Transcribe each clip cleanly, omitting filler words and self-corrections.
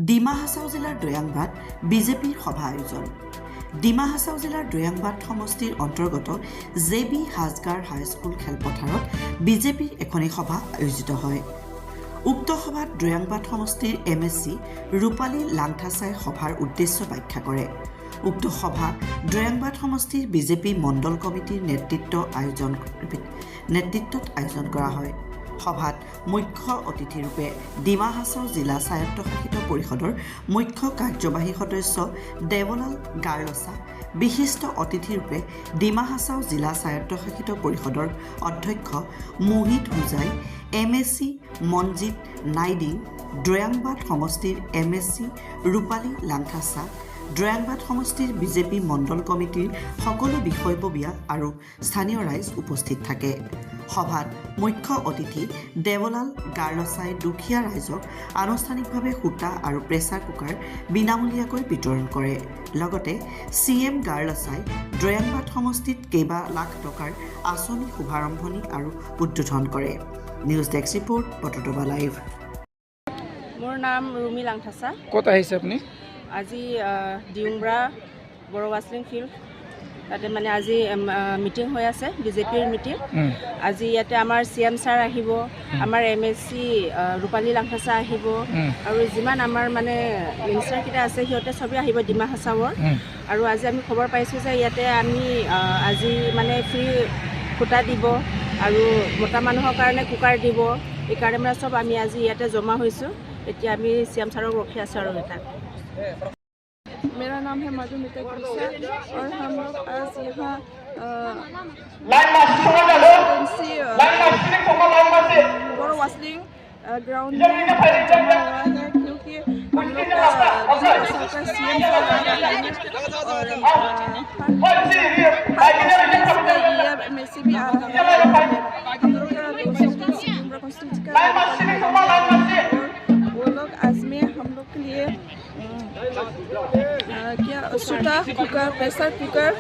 ডিমা হাছাও জিলাৰ দৈয়াংবাত বিজেপিৰ সভা আয়োজন। ডিমা হাছাও জিলাৰ দৈয়াংবাত সমষ্টিৰ অন্তৰ্গত জে.বি. হাজগাৰ হাইস্কুল খেলপথাৰত বিজেপিৰ এখনি সভা আয়োজিত হয়। উক্ত সভাত দৈয়াংবাত সমষ্টিৰ MSC ৰূপালী লাংথাছাই সভাৰ উদ্দেশ্য ব্যাখ্যা কৰে। উক্ত সভা দৈয়াংবাত সমষ্টিৰ বিজেপি মণ্ডল কমিটিৰ নেতৃত্বত আয়োজন কৰা হয়। সভাত মুখ্য অতিথিৰূপে ডিমা হাছাও জিলা স্বায়ত্তশাসিত পৰিষদৰ মুখ্য কাৰ্যবাহী সদস্য দেৱলাল গাৰ্লছা, বিশিষ্ট অতিথিৰূপে ডিমা হাছাও জিলা স্বায়ত্তশাসিত পৰিষদৰ অধ্যক্ষ মোহিত হুজাই, MSC মনজিত নাইডিং, দৈয়াংবাত সমষ্টিৰ MSC ৰূপালী লাংথাছা, দৈয়াংবাত সমষ্টিৰ বিজেপি মণ্ডল কমিটিৰ সকলো বিষয়ববীয়া আৰু স্থানীয় ৰাইজ উপস্থিত থাকে। সভাত মুখ্য অতিথি দেৱলাল গাৰ্লছাই দুখীয়া ৰাইজক আনুষ্ঠানিকভাৱে সূতা আৰু প্ৰেছাৰ কুকাৰ বিনামূলীয়াকৈ বিতৰণ কৰে। লগতে CM গাৰ্লছাই দৈয়াংবাত সমষ্টিত কেইবা লাখ টকাৰ আঁচনি শুভাৰম্ভণি আৰু উদ্বোধন কৰে। News desk report Batadrava live. মোৰ নাম ৰুমি লাংথাছা। ক'ত আহিছে আপুনি? আজি ডিউংব্ৰা বড়োৱাছলিং ফিল্ড তাতে মানে আজি মিটিং হৈ আছে, বিজেপিৰ মিটিং। আজি ইয়াতে আমাৰ CM ছাৰ আহিব, আমাৰ MSC ৰূপালী লাংথাছা আহিব, আৰু যিমান আমাৰ মানে মিনিষ্টাৰকেইটা আছে সিহঁতে চবেই আহিব ডিমা হাছাওৰ। আৰু আজি আমি খবৰ পাইছোঁ যে ইয়াতে আমি আজি মানে ফ্ৰী সূতা দিব আৰু মতা মানুহৰ কাৰণে কুকাৰ দিব। এইকাৰণে মানে চব আমি আজি ইয়াতে জমা হৈছোঁ। এতিয়া আমি CM ছাৰক ৰখি আছোঁ আৰু এটা। मेरा नाम है मधुमिता गुप्ता और हम लोग आज यहाँ बड़ोवासलिंग ग्राउंड में जमा हुआ है, क्योंकि हम लोग का सरकार CM और MSC भी आ रहा है। हम लोग का वो लोग आज में हम लोग के लिए क्या सूटा कुकर, प्रेशर कुकर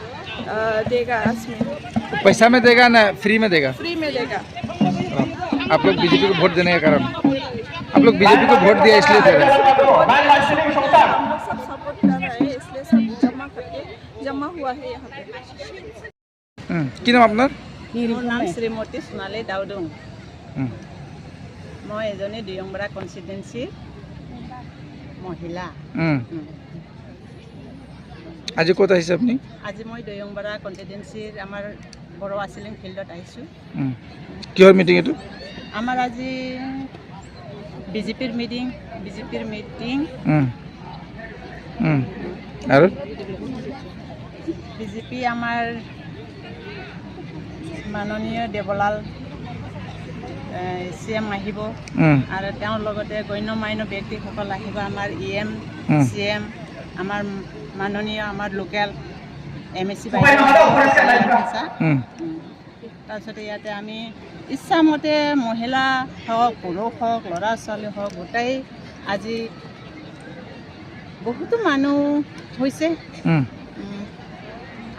देगा आज में। पैसा में देगा ना फ्री में देगा? फ्री में देगा। आप लोग बीजेपी को वोट देने के कारण, आप लोग बीजेपी को वोट दिया इसलिए दे रहे हैं? हम लोग सब सपोर्ट कर रहे हैं, इसलिए सब जमा करके जमा हुआ है यहाँ पे। কি নাম আপনার? মোৰ নাম শ্ৰীমতী সোণালী দাউদুং। মই এজনী ডিয়ংবৰা কনষ্টিটুৱেঞ্চিৰ মহিলা। আজি ক'ত আহিছে আপুনি? আজি মই দৈয়ংবৰা কনষ্টিটুৱেঞ্চিৰ আমাৰ বড়োৱাছলিং ফিল্ডত আহিছোঁ। কিহৰ মিটিং এইটো? আমাৰ আজি বিজেপিৰ মিটিং আৰু বিজেপি আমাৰ মাননীয় দেৱলাল CM আহিব, আৰু তেওঁৰ লগতে গণ্য মান্য ব্যক্তিসকল আহিব। আমাৰ EM CM, আমাৰ মাননীয় আমাৰ লোকেল MSC তাৰপিছতে ইয়াতে আমি ইচ্ছামতে মহিলা হওক, পুৰুষ হওক, ল'ৰা ছোৱালী হওক, গোটেই আজি বহুতো মানুহ হৈছে,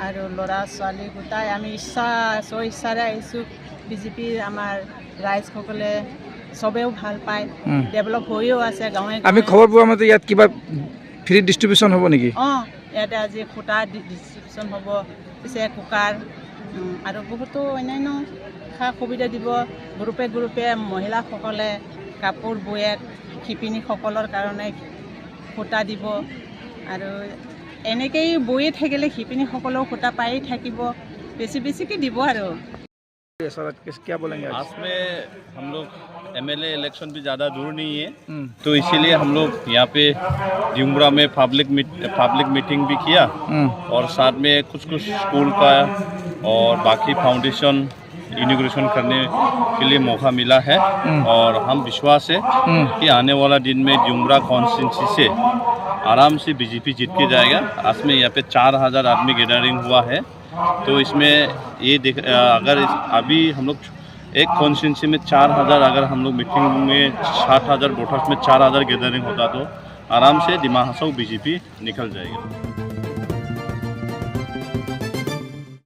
আৰু ল'ৰা ছোৱালী গোটাই আমি ইচ্ছাৰে আহিছোঁ। বিজেপিৰ আমাৰ ৰাইজসকলে চবেও ভাল পায়, ডেভেলপ হৈও আছে গাঁৱে। আমি খবৰ পোৱা মতে ইয়াত কিবা ফ্ৰী ডিষ্ট্ৰিবিউশ্যন হ'ব নেকি? ইয়াতে আজি সূতা ডিষ্ট্ৰিবিউশ্যন হ'ব, পিছে কুকাৰ আৰু বহুতো অন্যান্য সা সুবিধা দিব। গ্ৰুপে মহিলাসকলে কাপোৰ বয়ে শিপিনীসকলৰ কাৰণে সূতা দিব, আৰু এনেকেই বয়ে থাকিলে শিপিনীসকলেও সূতা পাই থাকিব, বেছিকৈ দিব। আৰু क्या बोलेंगे? आज में हम लोग MLA इलेक्शन भी ज़्यादा दूर नहीं है, तो इसीलिए हम लोग यहाँ पे डिंगरा में पब्लिक मीटिंग भी किया, और साथ में कुछ स्कूल का और बाकी फाउंडेशन इनॉग्रेशन करने के लिए मौका मिला है। और हम विश्वास है कि आने वाला दिन में डिंगरा कॉन्स्टिट्यूंसी से आराम से BJP जीत के जाएगा। आज में यहाँ पे 4000 आदमी गैदरिंग हुआ है, तो इसमें ये अगर अभी हम लोग एक कॉन्स्टिट्यूंसी में 4000, अगर हम लोग मीटिंग में 60,000 वोटर्स में 4000 गैदरिंग होता तो आराम से डिमा हासाओ BJP निकल जाएगी।